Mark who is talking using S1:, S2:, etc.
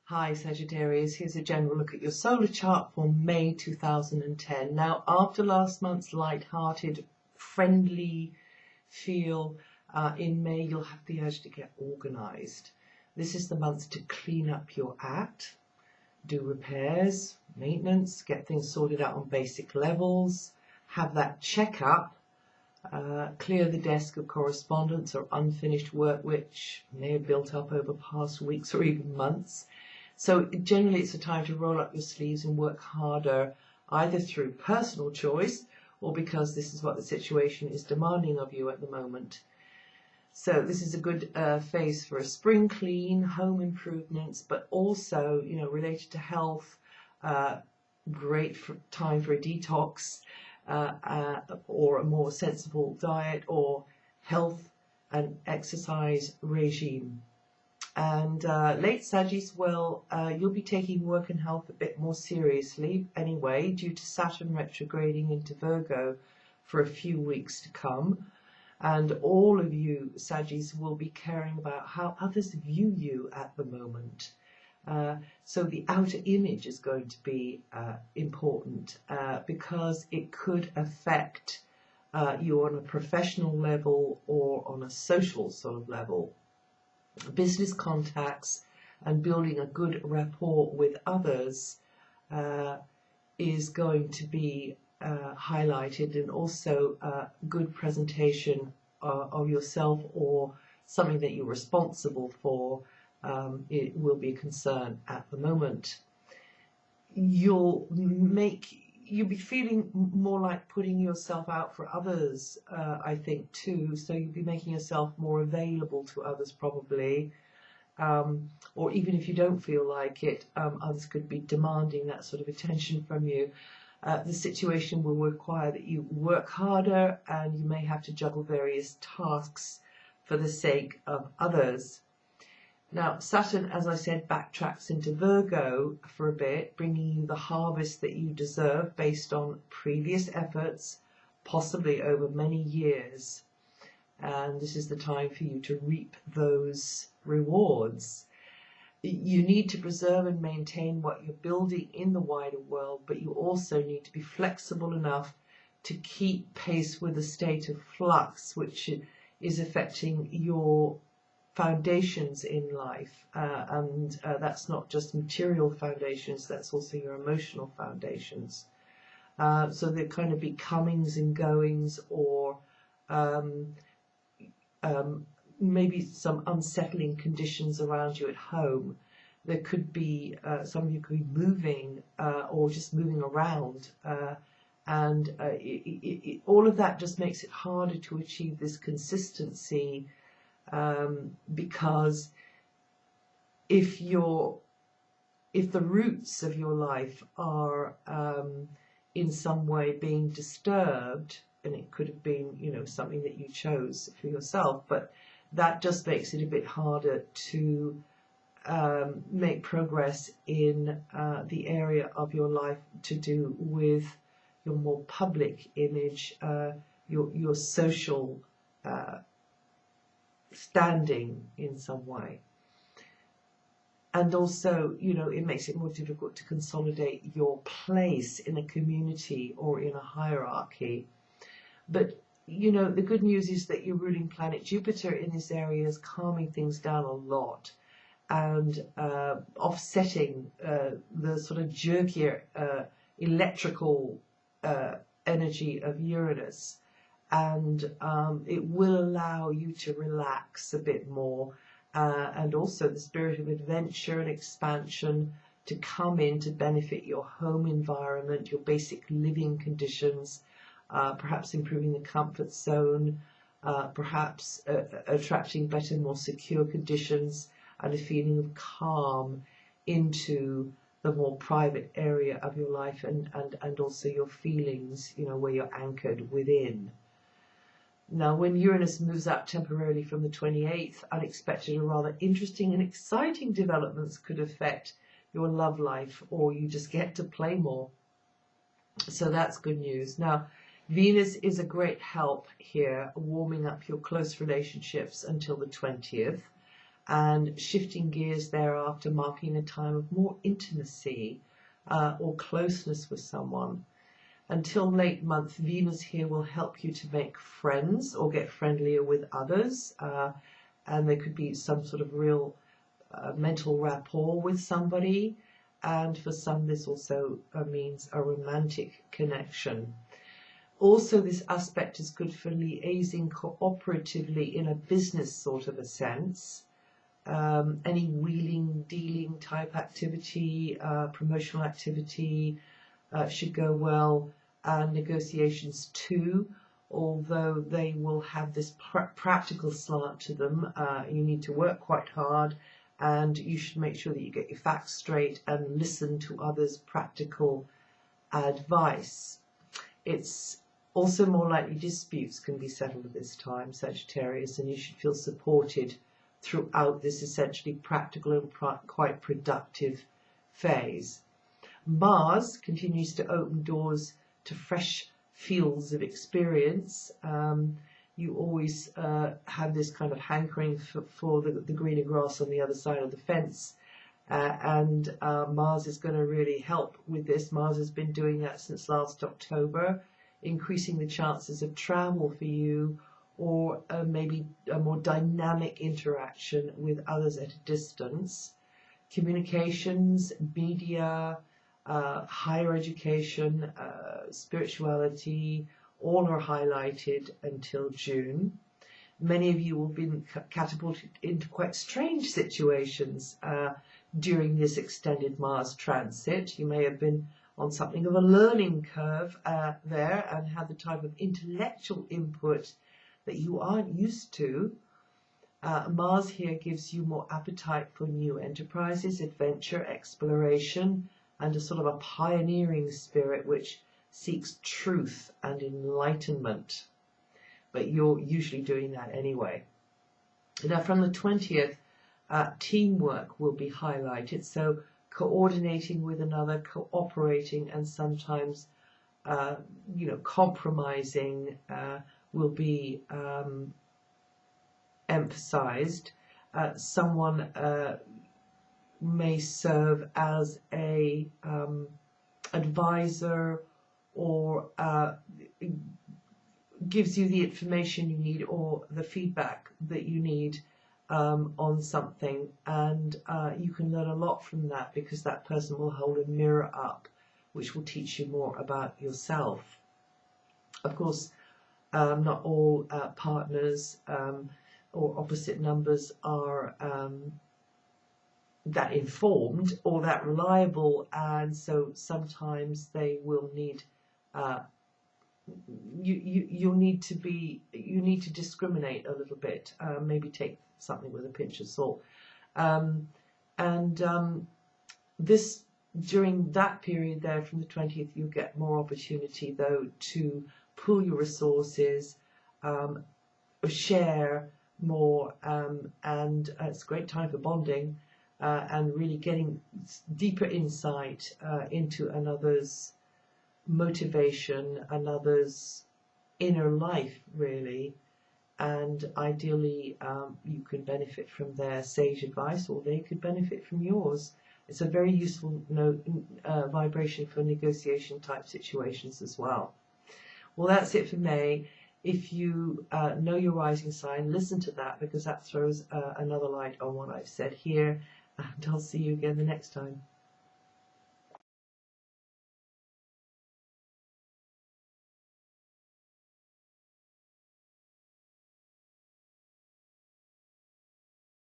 S1: Hi Sagittarius, here's a general look at your solar chart for May 2010. Now, after last month's light-hearted, friendly feel, in May you'll have the urge to get organized. This is the month to clean up your act, do repairs, maintenance, get things sorted out on basic levels, have that checkup, clear the desk of correspondence or unfinished work which may have built up over past weeks or even months. So generally it's a time to roll up your sleeves and work harder, either through personal choice or because this is what the situation is demanding of you at the moment. So this is a good phase for a spring clean, home improvements, but also, related to health, great time for a detox, or a more sensible diet or health and exercise regime. And late Saggies, well, you'll be taking work and health a bit more seriously anyway, due to Saturn retrograding into Virgo for a few weeks to come. And all of you Saggies will be caring about how others view you at the moment. So the outer image is going to be important because it could affect you on a professional level or on a social sort of level. Business contacts and building a good rapport with others is going to be highlighted, and also good presentation of yourself or something that you're responsible for. It will be a concern at the moment. You'll be feeling more like putting yourself out for others, I think, too. So you'll be making yourself more available to others, probably. Or even if you don't feel like it, others could be demanding that sort of attention from you. The situation will require that you work harder, and you may have to juggle various tasks for the sake of others. Now, Saturn, as I said, backtracks into Virgo for a bit, bringing you the harvest that you deserve based on previous efforts, possibly over many years. And this is the time for you to reap those rewards. You need to preserve and maintain what you're building in the wider world, but you also need to be flexible enough to keep pace with the state of flux, which is affecting your foundations in life, and that's not just material foundations, that's also your emotional foundations. So there kind of be comings and goings, or maybe some unsettling conditions around you at home. There could be, some of you could be moving or just moving around, and all of that just makes it harder to achieve this consistency. Because if the roots of your life are in some way being disturbed, and it could have been, something that you chose for yourself, but that just makes it a bit harder to make progress in the area of your life to do with your more public image, your social standing in some way. And also, it makes it more difficult to consolidate your place in a community or in a hierarchy. But, the good news is that your ruling planet Jupiter in this area is calming things down a lot and offsetting the sort of jerkier electrical energy of Uranus. And it will allow you to relax a bit more, and also the spirit of adventure and expansion to come in to benefit your home environment, your basic living conditions, perhaps improving the comfort zone, perhaps attracting better, more secure conditions and a feeling of calm into the more private area of your life, and also your feelings, where you're anchored within. Now, when Uranus moves out temporarily from the 28th, unexpected and rather interesting and exciting developments could affect your love life, or you just get to play more. So that's good news. Now, Venus is a great help here, warming up your close relationships until the 20th. and shifting gears thereafter, marking a time of more intimacy or closeness with someone. Until late month, Venus here will help you to make friends or get friendlier with others, and there could be some sort of real mental rapport with somebody, and for some this also means a romantic connection. Also, this aspect is good for liaising cooperatively in a business sort of a sense. Any wheeling, dealing type activity, promotional activity should go well, and negotiations too, although they will have this practical slant to them. You need to work quite hard, and you should make sure that you get your facts straight and listen to others' practical advice. It's also more likely disputes can be settled at this time, Sagittarius, and you should feel supported throughout this essentially practical and quite productive phase. Mars continues to open doors to fresh fields of experience. You always have this kind of hankering for the greener grass on the other side of the fence, and Mars is going to really help with this. Mars has been doing that since last October, increasing the chances of travel for you, or maybe a more dynamic interaction with others at a distance. Communications, media, higher education, spirituality, all are highlighted until June. Many of you will be catapulted into quite strange situations during this extended Mars transit. You may have been on something of a learning curve there and had the type of intellectual input that you aren't used to. Mars here gives you more appetite for new enterprises, adventure, exploration, and a sort of a pioneering spirit which seeks truth and enlightenment. But you're usually doing that anyway. Now from the 20th, teamwork will be highlighted, so coordinating with another, cooperating, and sometimes compromising will be emphasized. Someone may serve as a advisor, or gives you the information you need or the feedback that you need on something, and you can learn a lot from that, because that person will hold a mirror up which will teach you more about yourself. Of course, not all partners or opposite numbers are that informed or that reliable, and so sometimes they will need you need to discriminate a little bit, maybe take something with a pinch of salt, this during that period there from the 20th you get more opportunity though to pool your resources, share more, and it's a great time for bonding and really getting deeper insight into another's motivation, another's inner life really, and ideally you can benefit from their sage advice, or they could benefit from yours. It's a very useful vibration for negotiation type situations as well. Well, that's it for May. If you know your rising sign, listen to that, because that throws another light on what I've said here, and I'll see you again the next time.